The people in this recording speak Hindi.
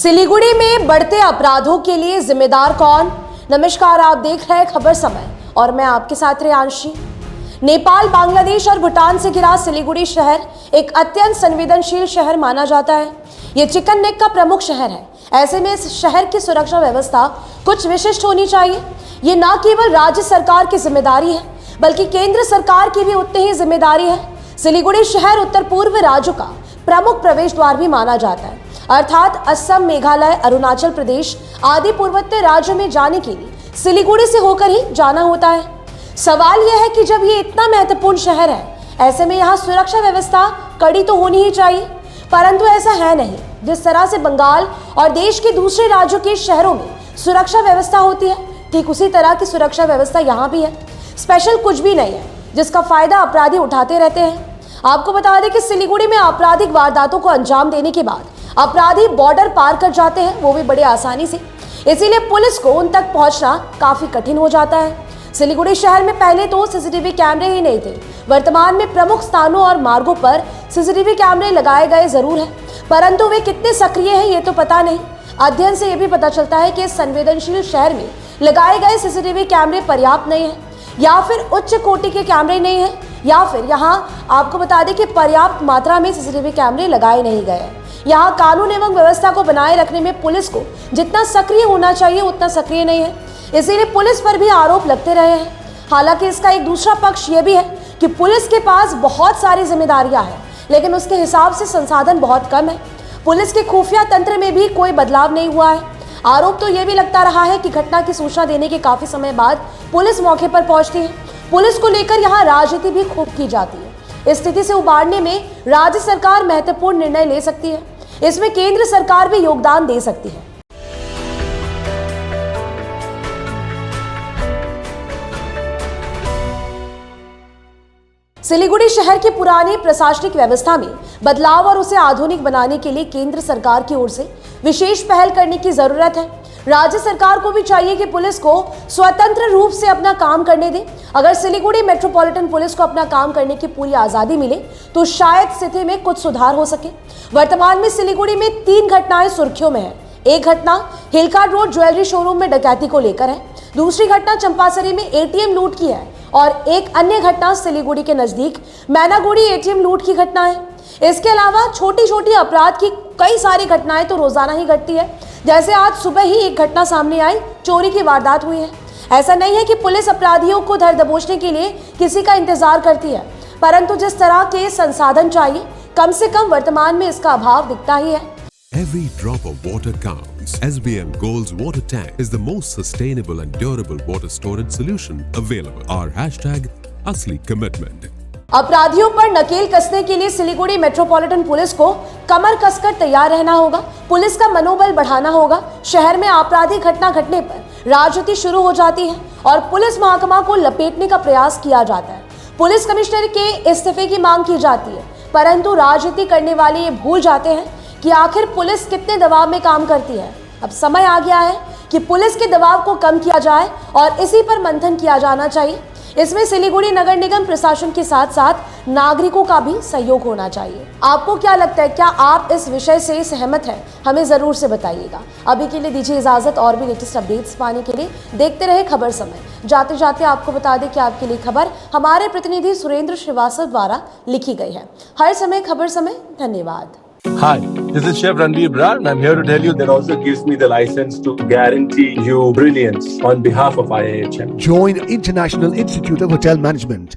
सिलीगुड़ी में बढ़ते अपराधों के लिए जिम्मेदार कौन? नमस्कार, आप देख रहे हैं खबर समय और मैं आपके साथ रेयांशी। नेपाल, बांग्लादेश और भूटान से घिरा सिलीगुड़ी शहर एक अत्यंत संवेदनशील शहर माना जाता है। ये चिकन नेक का प्रमुख शहर है। ऐसे में इस शहर की सुरक्षा व्यवस्था कुछ विशिष्ट होनी चाहिए। ये न केवल राज्य सरकार की जिम्मेदारी है बल्कि केंद्र सरकार की भी उतनी ही जिम्मेदारी है। सिलीगुड़ी शहर उत्तर पूर्व राज्यों का प्रमुख प्रवेश द्वार भी माना जाता है, अर्थात असम, मेघालय, अरुणाचल प्रदेश आदि पूर्वोत्तर राज्यों में जाने के लिए सिलीगुड़ी से होकर ही जाना होता है। सवाल यह है कि जब ये इतना महत्वपूर्ण शहर है, ऐसे में यहाँ सुरक्षा व्यवस्था कड़ी तो होनी ही चाहिए, परंतु ऐसा है नहीं। जिस तरह से बंगाल और देश के दूसरे राज्यों के शहरों में सुरक्षा व्यवस्था होती है, ठीक उसी तरह की सुरक्षा व्यवस्था यहाँ भी है। स्पेशल कुछ भी नहीं है जिसका फायदा अपराधी उठाते रहते हैं। आपको बता दें कि सिलीगुड़ी में आपराधिक वारदातों को अंजाम देने के बाद अपराधी बॉर्डर पार कर जाते हैं, वो भी बड़े आसानी से। इसीलिए पुलिस को उन तक पहुंचना काफी कठिन हो जाता है। सिलीगुड़ी शहर में पहले तो सीसीटीवी कैमरे ही नहीं थे। वर्तमान में प्रमुख स्थानों और मार्गों पर सीसीटीवी कैमरे लगाए गए जरूर हैं, परंतु वे कितने सक्रिय हैं ये तो पता नहीं। अध्ययन से यह भी पता चलता है कि इस संवेदनशील शहर में लगाए गए सीसीटीवी कैमरे पर्याप्त नहीं है, या फिर उच्च कोटि के कैमरे नहीं है, या फिर यहाँ आपको बता दें कि पर्याप्त मात्रा में सीसीटीवी कैमरे लगाए नहीं गए हैं। यहाँ कानून एवं व्यवस्था को बनाए रखने में पुलिस को जितना सक्रिय होना चाहिए उतना सक्रिय नहीं है, इसीलिए पुलिस पर भी आरोप लगते रहे हैं। हालांकि इसका एक दूसरा पक्ष ये भी है कि पुलिस के पास बहुत सारी जिम्मेदारियां हैं, लेकिन उसके हिसाब से संसाधन बहुत कम है। पुलिस के खुफिया तंत्र में भी कोई बदलाव नहीं हुआ है। आरोप तो ये भी लगता रहा है कि घटना की सूचना देने के काफी समय बाद पुलिस मौके पर पहुंचती है। पुलिस को लेकर यहाँ राजनीति भी खूब की जाती है। इस स्थिति से उबारने में राज्य सरकार महत्वपूर्ण निर्णय ले सकती है। इसमें केंद्र सरकार भी योगदान दे सकती है। सिलीगुड़ी शहर की पुरानी प्रशासनिक व्यवस्था में बदलाव और उसे आधुनिक बनाने के लिए केंद्र सरकार की ओर से विशेष पहल करने की जरूरत है। राज्य सरकार को भी चाहिए कि पुलिस को स्वतंत्र रूप से अपना काम करने दे। अगर सिलीगुड़ी मेट्रोपॉलिटन पुलिस को अपना काम करने की पूरी आजादी मिले तो शायद स्थिति में कुछ सुधार हो सके। वर्तमान में सिलीगुड़ी में 3 घटनाएं सुर्खियों में है। एक घटना हिलकार्ड रोड ज्वेलरी शोरूम में डकैती को लेकर है, दूसरी घटना चंपासरी में एटीएम लूट की है और एक अन्य घटना सिलीगुड़ी के नजदीक मैनागुड़ी एटीएम लूट की घटना है। इसके अलावा छोटी छोटी अपराध की कई सारी घटनाएं तो रोजाना ही घटती है। जैसे आज सुबह ही एक घटना सामने आई, चोरी की वारदात हुई है। ऐसा नहीं है कि पुलिस अपराधियों को धर दबोचने के लिए किसी का इंतजार करती है, परंतु जिस तरह के संसाधन चाहिए, कम से कम वर्तमान में इसका अभाव दिखता ही है। Every drop of water counts. SBM Gold's water tank is the most sustainable and durable water storage solution available. Our hashtag Asli Commitment. अपराधियों पर नकेल कसने के लिए सिलीगुड़ी मेट्रोपॉलिटन पुलिस को कमर कसकर तैयार रहना होगा। पुलिस का मनोबल बढ़ाना होगा। शहर में आपराधिक घटना घटने पर राजनीति शुरू हो जाती है और पुलिस महकमा को लपेटने का प्रयास किया जाता है। पुलिस कमिश्नर के इस्तीफे की मांग की जाती है, परंतु राजनीति करने वाले ये भूल जाते हैं कि आखिर पुलिस कितने दबाव में काम करती है। अब समय आ गया है कि पुलिस के दबाव को कम किया जाए और इसी पर मंथन किया जाना चाहिए। इसमें सिलीगुड़ी नगर निगम प्रशासन के साथ साथ नागरिकों का भी सहयोग होना चाहिए। आपको क्या लगता है? क्या आप इस विषय से सहमत हैं? हमें जरूर से बताइएगा। अभी के लिए दीजिए इजाजत। और भी लेटेस्ट अपडेट्स पाने के लिए देखते रहे खबर समय। जाते जाते आपको बता दें कि आपके लिए खबर हमारे प्रतिनिधि सुरेंद्र श्रीवास्तव द्वारा लिखी गई है। हर समय खबर समय। धन्यवाद। Hi, this is Chef Ranveer Brar and I'm here to tell you that also gives me the license to guarantee you brilliance on behalf of IIHM. Join International Institute of Hotel Management.